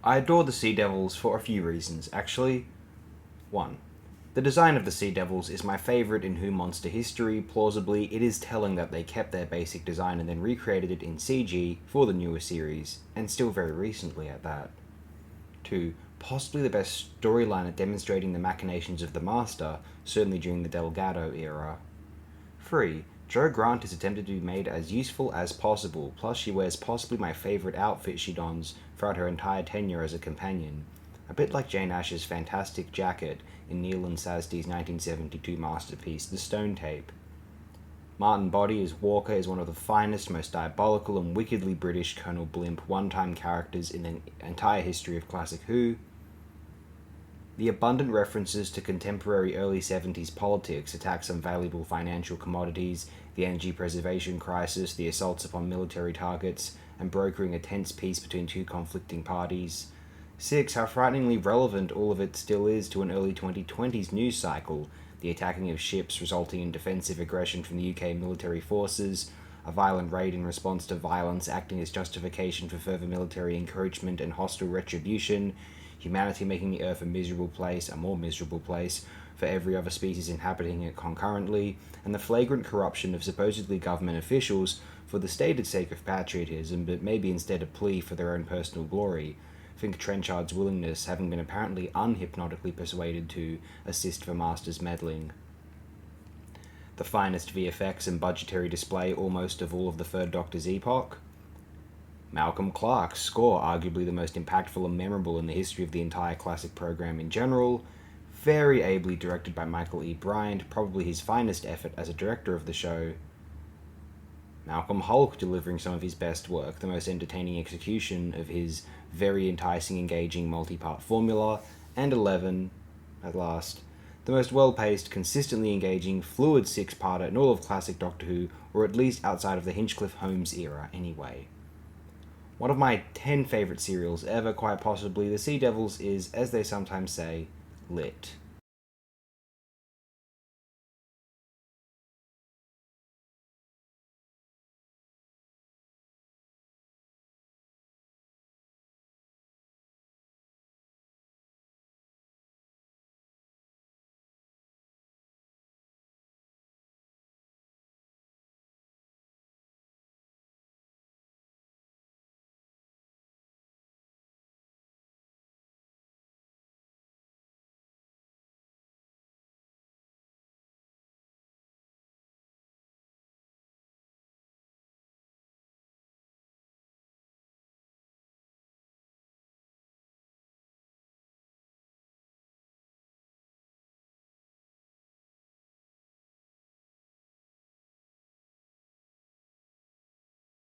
I adore the Sea Devils for a few reasons, actually. 1. The design of the Sea Devils is my favourite in Who Monster history. Plausibly, it is telling that they kept their basic design and then recreated it in CG for the newer series, and still very recently at that. 2. Possibly the best storyline at demonstrating the machinations of the Master, certainly during the Delgado era. 3. Jo Grant is attempted to be made as useful as possible, plus she wears possibly my favourite outfit she dons throughout her entire tenure as a companion. A bit like Jane Ash's fantastic jacket in Neil and Sazdy's 1972 masterpiece, The Stone Tape. Martin Body as Walker is one of the finest, most diabolical and wickedly British Colonel Blimp one-time characters in the entire history of classic Who. The abundant references to contemporary early 70s politics, attacks on valuable financial commodities, the energy preservation crisis, the assaults upon military targets, and brokering a tense peace between two conflicting parties. 6. How frighteningly relevant all of it still is to an early 2020s news cycle, the attacking of ships resulting in defensive aggression from the UK military forces, a violent raid in response to violence acting as justification for further military encroachment and hostile retribution, humanity making the Earth a miserable place, a more miserable place, for every other species inhabiting it concurrently, and the flagrant corruption of supposedly government officials for the stated sake of patriotism, but maybe instead a plea for their own personal glory. Think Trenchard's willingness, having been apparently unhypnotically persuaded to assist for Master's meddling. The finest VFX and budgetary display almost of all of the Third Doctor's epoch. Malcolm Clarke's score, arguably the most impactful and memorable in the history of the entire classic program in general, very ably directed by Michael E. Briant, probably his finest effort as a director of the show. Malcolm Hulke delivering some of his best work, the most entertaining execution of his very enticing, engaging multi-part formula, and 11, at last, the most well-paced, consistently engaging, fluid six-parter in all of classic Doctor Who, or at least outside of the Hinchcliffe-Holmes era anyway. One of my 10 favourite serials ever, quite possibly, The Sea Devils is, as they sometimes say, lit.